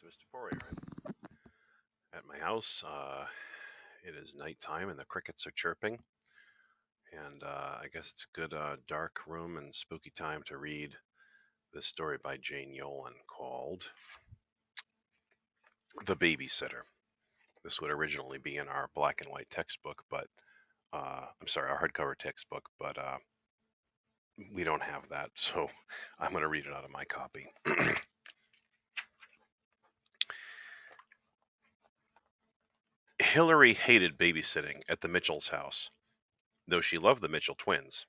Mr. Poirier at my house. It is nighttime and the crickets are chirping, and I guess it's a good dark room and spooky time to read this story by Jane Yolen called The Babysitter. This would originally be in our black and white textbook, but I'm sorry, our hardcover textbook, but we don't have that, so I'm going to read it out of my copy. Hillary hated babysitting at the Mitchells' house, though she loved the Mitchell twins.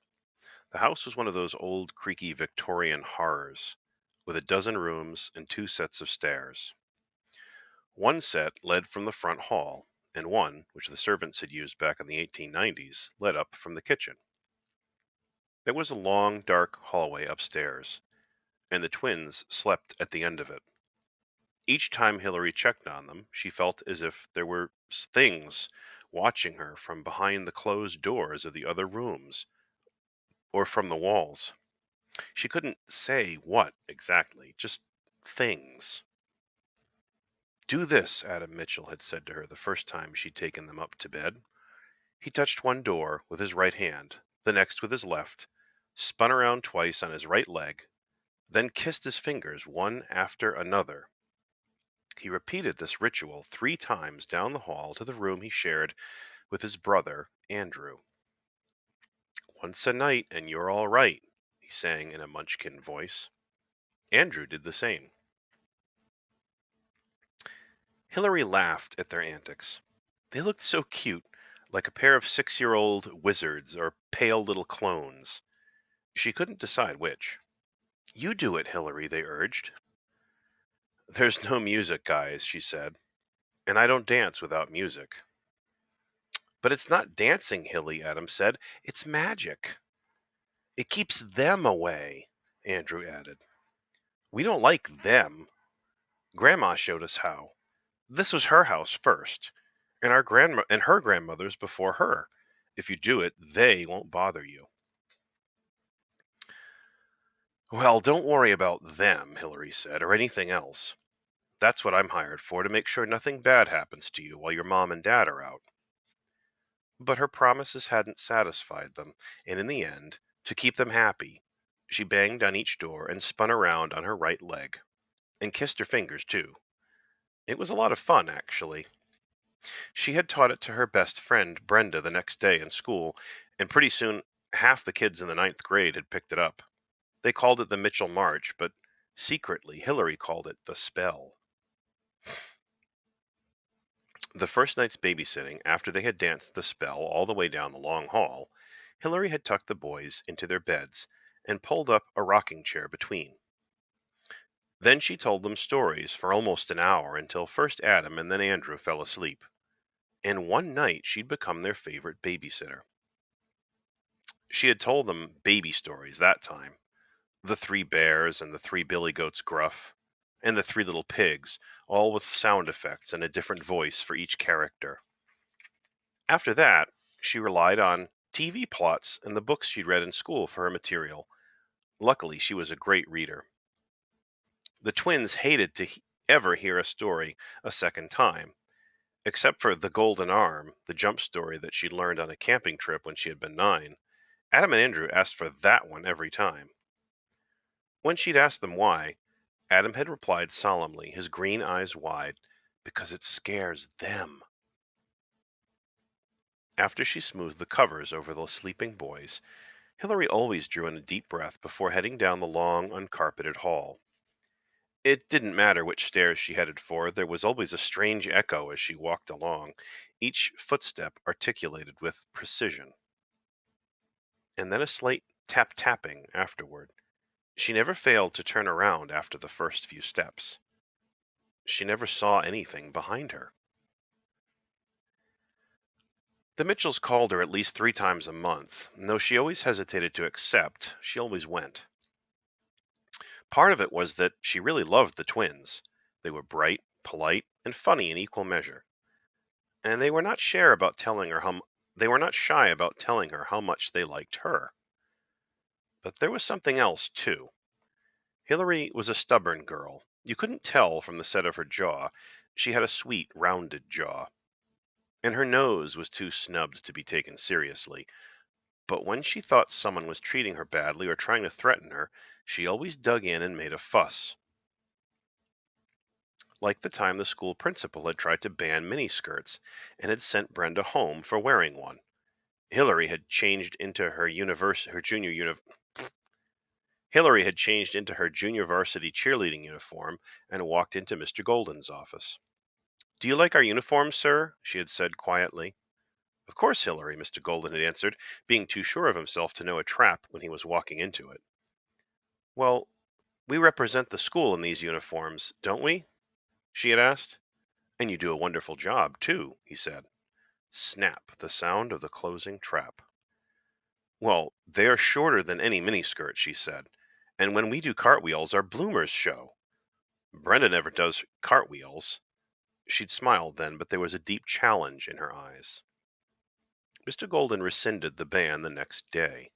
The house was one of those old, creaky Victorian horrors, with a dozen rooms and two sets of stairs. One set led from the front hall, and one, which the servants had used back in the 1890s, led up from the kitchen. There was a long, dark hallway upstairs, and the twins slept at the end of it. Each time Hillary checked on them, she felt as if there were things watching her from behind the closed doors of the other rooms, or from the walls. She couldn't say what exactly, just things. "Do this," Adam Mitchell had said to her the first time she'd taken them up to bed. He touched one door with his right hand, the next with his left, spun around twice on his right leg, then kissed his fingers one after another. He repeated this ritual 3 times down the hall to the room he shared with his brother, Andrew. "Once a night and you're all right," he sang in a Munchkin voice. Andrew did the same. Hillary laughed at their antics. They looked so cute, like a pair of 6-year-old wizards or pale little clones. She couldn't decide which. "You do it, Hillary," they urged. "There's no music, guys," she said, "and I don't dance without music." "But it's not dancing, Hilly," Adam said. "It's magic." "It keeps them away," Andrew added. "We don't like them. Grandma showed us how. This was her house first, and her grandmother's before her. If you do it, they won't bother you." "Well, don't worry about them," Hillary said, "or anything else. That's what I'm hired for, to make sure nothing bad happens to you while your mom and dad are out." But her promises hadn't satisfied them, and in the end, to keep them happy, she banged on each door and spun around on her right leg, and kissed her fingers too. It was a lot of fun, actually. She had taught it to her best friend, Brenda, the next day in school, and pretty soon half the kids in the 9th grade had picked it up. They called it the Mitchell March, but secretly Hillary called it the spell. The first night's babysitting, after they had danced the spell all the way down the long hall, Hillary had tucked the boys into their beds and pulled up a rocking chair between. Then she told them stories for almost an hour until first Adam and then Andrew fell asleep. And one night she'd become their favorite babysitter. She had told them baby stories that time. The 3 bears and the 3 billy goats gruff, and the 3 little pigs, all with sound effects and a different voice for each character. After that, she relied on TV plots and the books she'd read in school for her material. Luckily, she was a great reader. The twins hated to ever hear a story a second time, except for The Golden Arm, the jump story that she'd learned on a camping trip when she had been 9. Adam and Andrew asked for that one every time. When she'd asked them why, Adam had replied solemnly, his green eyes wide, "Because it scares them." After she smoothed the covers over the sleeping boys, Hillary always drew in a deep breath before heading down the long, uncarpeted hall. It didn't matter which stairs she headed for, there was always a strange echo as she walked along, each footstep articulated with precision. And then a slight tap-tapping afterward. She never failed to turn around after the first few steps. She never saw anything behind her. The Mitchells called her at least 3 times a month, and though she always hesitated to accept, she always went. Part of it was that she really loved the twins. They were bright, polite, and funny in equal measure, and they were not shy about telling her how much they liked her. But there was something else too. Hillary was a stubborn girl, You couldn't tell from the set of her jaw. She had a sweet, rounded jaw, and her nose was too snubbed to be taken seriously. But when she thought someone was treating her badly or trying to threaten her, she always dug in and made a fuss. Like the time the school principal had tried to ban miniskirts and had sent Brenda home for wearing one. Hillary had changed into her Hillary had changed into her junior varsity cheerleading uniform and walked into Mr. Golden's office. "Do you like our uniforms, sir?" she had said quietly. "Of course, Hillary," Mr. Golden had answered, being too sure of himself to know a trap when he was walking into it. "Well, we represent the school in these uniforms, don't we?" she had asked. "And you do a wonderful job, too," he said. Snap, the sound of the closing trap. "Well, they are shorter than any miniskirt," she said. "And when we do cartwheels, our bloomers show. Brenda never does cartwheels." She'd smiled then, but there was a deep challenge in her eyes. Mr. Golden rescinded the ban the next day.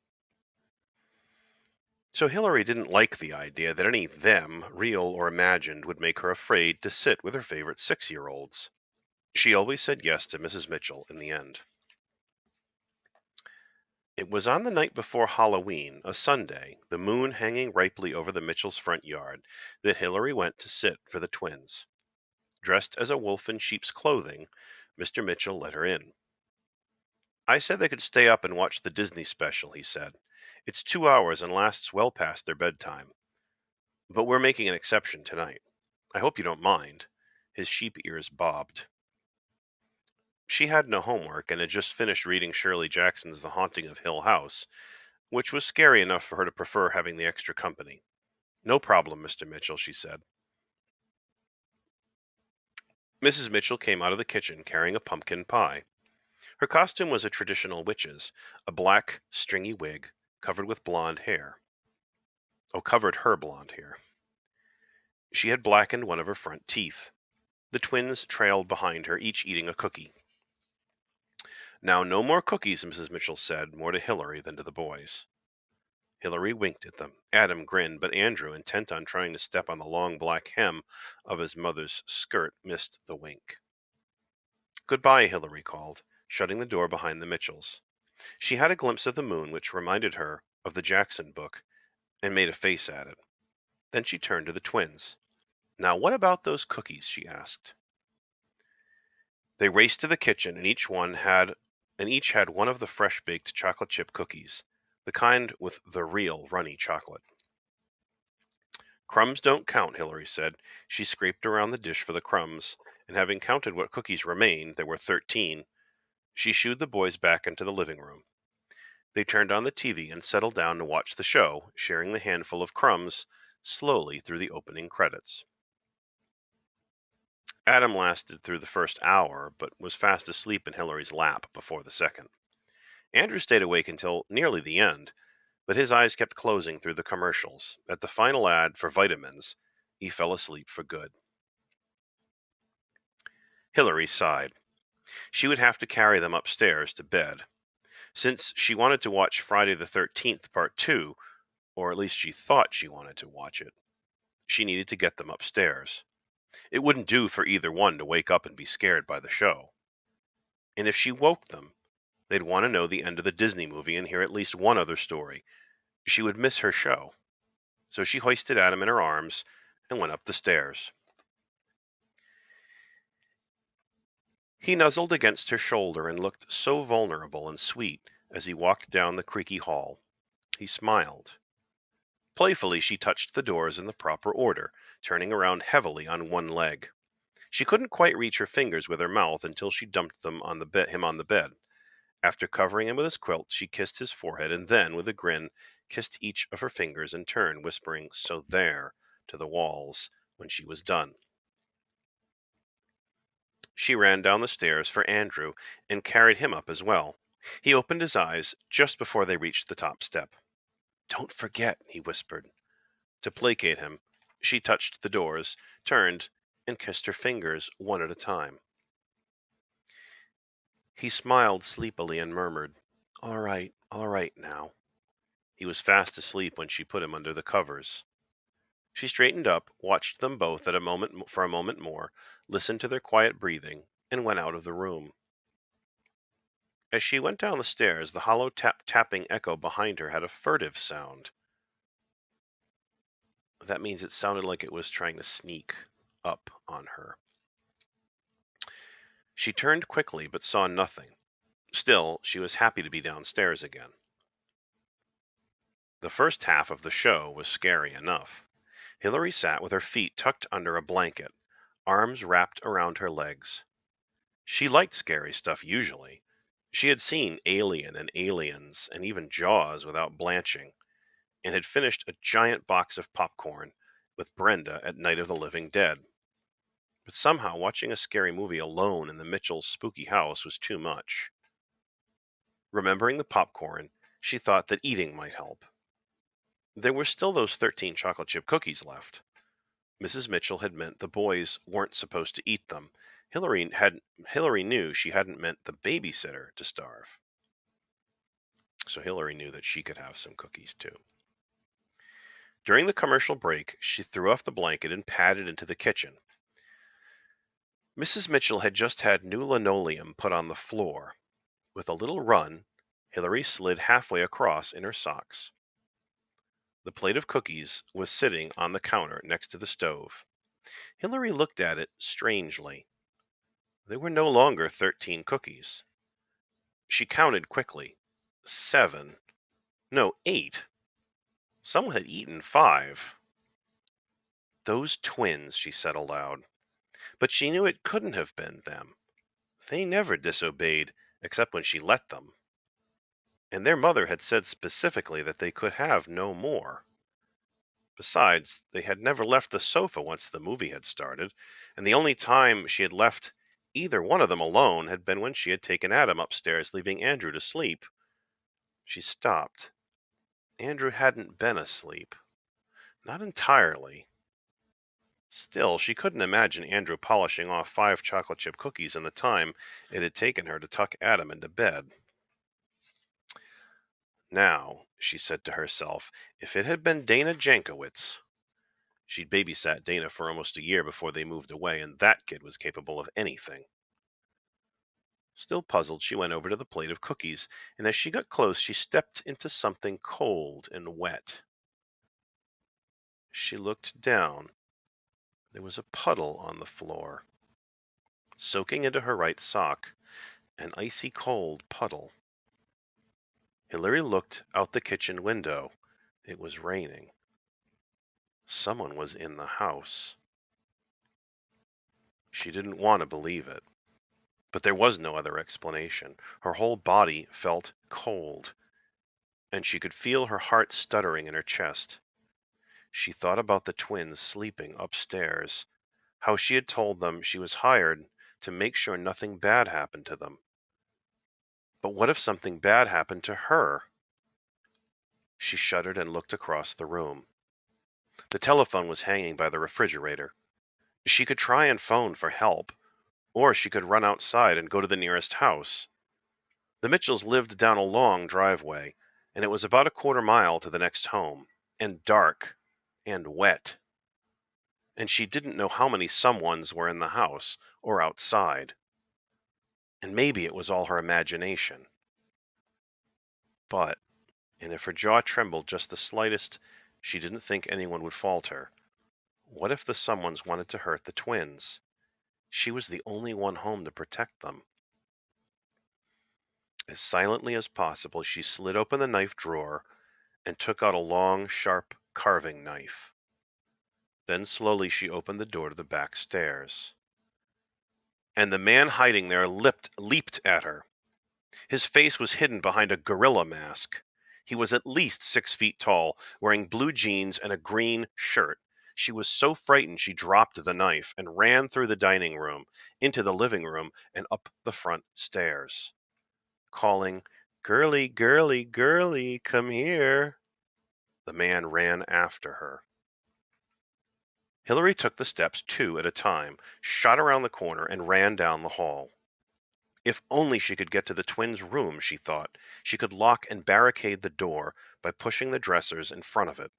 So Hillary didn't like the idea that any them, real or imagined, would make her afraid to sit with her favorite 6-year-olds. She always said yes to Mrs. Mitchell in the end. It was on the night before Halloween, a Sunday, the moon hanging ripely over the Mitchells' front yard, that Hillary went to sit for the twins. Dressed as a wolf in sheep's clothing, Mr. Mitchell let her in. "I said they could stay up and watch the Disney special," he said. "It's 2 hours and lasts well past their bedtime. But we're making an exception tonight. I hope you don't mind." His sheep ears bobbed. She had no homework and had just finished reading Shirley Jackson's The Haunting of Hill House, which was scary enough for her to prefer having the extra company. "No problem, Mr. Mitchell," she said. Mrs. Mitchell came out of the kitchen carrying a pumpkin pie. Her costume was a traditional witch's, a black, stringy wig covered with blonde hair. Covered her blonde hair. She had blackened one of her front teeth. The twins trailed behind her, each eating a cookie. "Now, no more cookies," Mrs. Mitchell said, more to Hillary than to the boys. Hillary winked at them. Adam grinned, but Andrew, intent on trying to step on the long black hem of his mother's skirt, missed the wink. "Goodbye," Hillary called, shutting the door behind the Mitchells. She had a glimpse of the moon, which reminded her of the Jackson book, and made a face at it. Then she turned to the twins. "Now, what about those cookies?" she asked. They raced to the kitchen, and each had one of the fresh-baked chocolate chip cookies, the kind with the real runny chocolate. "Crumbs don't count," Hillary said. She scraped around the dish for the crumbs, and having counted what cookies remained, there were 13, she shooed the boys back into the living room. They turned on the TV and settled down to watch the show, sharing the handful of crumbs slowly through the opening credits. Adam lasted through the first hour, but was fast asleep in Hillary's lap before the second. Andrew stayed awake until nearly the end, but his eyes kept closing through the commercials. At the final ad for vitamins, he fell asleep for good. Hillary sighed. She would have to carry them upstairs to bed. Since she wanted to watch Friday the 13th Part 2, or at least she thought she wanted to watch it, she needed to get them upstairs. It wouldn't do for either one to wake up and be scared by the show. And if she woke them, they'd want to know the end of the Disney movie and hear at least one other story. She would miss her show. So she hoisted Adam in her arms and went up the stairs. He nuzzled against her shoulder and looked so vulnerable and sweet as he walked down the creaky hall. He smiled. Playfully, she touched the doors in the proper order, turning around heavily on one leg. She couldn't quite reach her fingers with her mouth until she dumped them on him on the bed. After covering him with his quilt, she kissed his forehead and then, with a grin, kissed each of her fingers in turn, whispering, "So there," to the walls when she was done. She ran down the stairs for Andrew and carried him up as well. He opened his eyes just before they reached the top step. "Don't forget," he whispered. To placate him, she touched the doors, turned, and kissed her fingers one at a time. He smiled sleepily and murmured, all right now." He was fast asleep when she put him under the covers. She straightened up, watched them both for a moment more, listened to their quiet breathing, and went out of the room. As she went down the stairs, the hollow tapping echo behind her had a furtive sound. That means it sounded like it was trying to sneak up on her. She turned quickly but saw nothing. Still, she was happy to be downstairs again. The first half of the show was scary enough. Hillary sat with her feet tucked under a blanket, arms wrapped around her legs. She liked scary stuff usually. She had seen Alien and Aliens and even Jaws without blanching, and had finished a giant box of popcorn with Brenda at Night of the Living Dead. But somehow watching a scary movie alone in the Mitchells' spooky house was too much. Remembering the popcorn, she thought that eating might help. There were still those 13 chocolate chip cookies left. Mrs. Mitchell had meant the boys weren't supposed to eat them. Hillary knew she hadn't meant the babysitter to starve. So Hillary knew that she could have some cookies too. During the commercial break, she threw off the blanket and padded into the kitchen. Mrs. Mitchell had just had new linoleum put on the floor. With a little run, Hillary slid halfway across in her socks. The plate of cookies was sitting on the counter next to the stove. Hillary looked at it strangely. There were no longer 13 cookies. She counted quickly. 7. No, 8. Someone had eaten 5. Those twins, she said aloud. But she knew it couldn't have been them. They never disobeyed, except when she let them. And their mother had said specifically that they could have no more. Besides, they had never left the sofa once the movie had started, and the only time she had left either one of them alone had been when she had taken Adam upstairs, leaving Andrew to sleep. She stopped. Andrew hadn't been asleep. Not entirely. Still, she couldn't imagine Andrew polishing off 5 chocolate chip cookies in the time it had taken her to tuck Adam into bed. Now, she said to herself, if it had been Dana Jankowitz. She'd babysat Dana for almost a year before they moved away, and that kid was capable of anything. Still puzzled, she went over to the plate of cookies, and as she got close, she stepped into something cold and wet. She looked down. There was a puddle on the floor. Soaking into her right sock, an icy cold puddle. Hillary looked out the kitchen window. It was raining. Someone was in the house. She didn't want to believe it. But there was no other explanation. Her whole body felt cold, and she could feel her heart stuttering in her chest. She thought about the twins sleeping upstairs, how she had told them she was hired to make sure nothing bad happened to them. But what if something bad happened to her? She shuddered and looked across the room. The telephone was hanging by the refrigerator. She could try and phone for help, or she could run outside and go to the nearest house. The Mitchells lived down a long driveway, and it was about a quarter mile to the next home, and dark, and wet. And she didn't know how many someones were in the house, or outside. And maybe it was all her imagination. But, and if her jaw trembled just the slightest, she didn't think anyone would falter. What if the someones wanted to hurt the twins? She was the only one home to protect them. As silently as possible, she slid open the knife drawer and took out a long, sharp carving knife. Then slowly she opened the door to the back stairs. And the man hiding there leaped at her. His face was hidden behind a gorilla mask. He was at least 6 feet tall, wearing blue jeans and a green shirt. She was so frightened she dropped the knife and ran through the dining room, into the living room, and up the front stairs, calling, "Girlie, girlie, girlie, come here." The man ran after her. Hillary took the steps 2 at a time, shot around the corner, and ran down the hall. If only she could get to the twins' room, she thought. She could lock and barricade the door by pushing the dressers in front of it.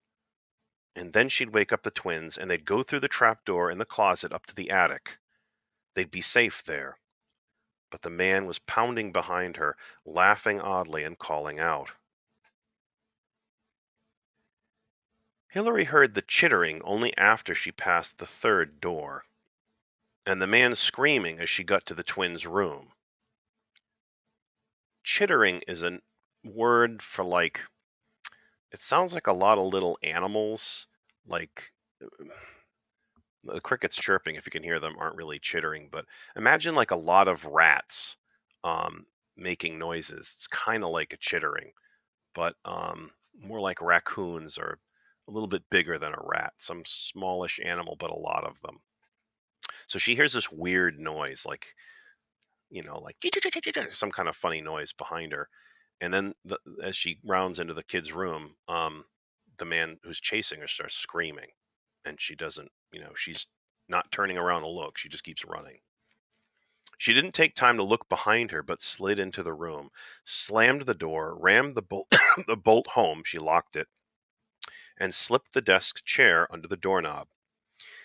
And then she'd wake up the twins, and they'd go through the trapdoor in the closet up to the attic. They'd be safe there. But the man was pounding behind her, laughing oddly and calling out. Hillary heard the chittering only after she passed the third door, and the man screaming as she got to the twins' room. Chittering is a word for, like, it sounds like a lot of little animals, like the crickets chirping, if you can hear them, aren't really chittering, but imagine like a lot of rats making noises. It's kind of like a chittering, but more like raccoons, or a little bit bigger than a rat, some smallish animal, but a lot of them. So she hears this weird noise, like, like some kind of funny noise behind her. And then as she rounds into the kid's room, the man who's chasing her starts screaming. And she doesn't, she's not turning around to look. She just keeps running. She didn't take time to look behind her, but slid into the room, slammed the door, rammed the bolt, the bolt home. She locked it, and slipped the desk chair under the doorknob.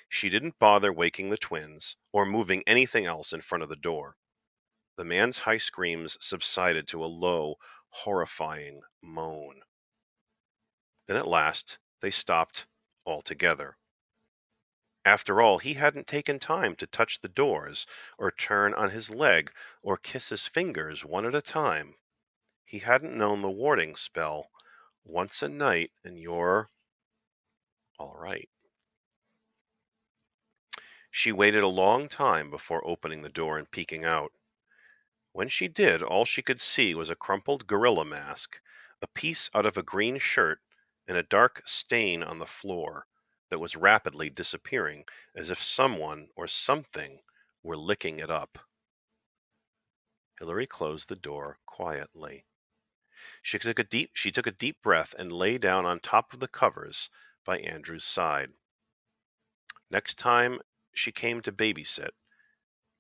She didn't bother waking the twins or moving anything else in front of the door. The man's high screams subsided to a low, horrifying moan. Then at last they stopped altogether. After all, he hadn't taken time to touch the doors, or turn on his leg, or kiss his fingers one at a time. He hadn't known the warning spell, once a night and you're all right. She waited a long time before opening the door and peeking out. When she did, all she could see was a crumpled gorilla mask, a piece out of a green shirt, and a dark stain on the floor that was rapidly disappearing, as if someone or something were licking it up. Hillary closed the door quietly. She took a deep breath and lay down on top of the covers by Andrew's side. Next time she came to babysit,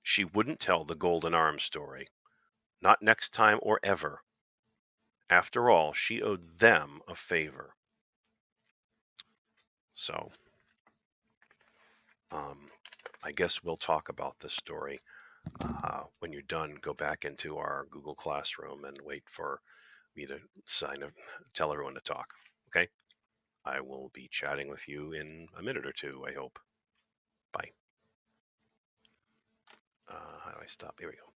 she wouldn't tell the Golden Arm story. Not next time or ever. After all, she owed them a favor. So, I guess we'll talk about this story. When you're done, go back into our Google Classroom and wait for me to tell everyone to talk. Okay? I will be chatting with you in a minute or two, I hope. Bye. How do I stop? Here we go.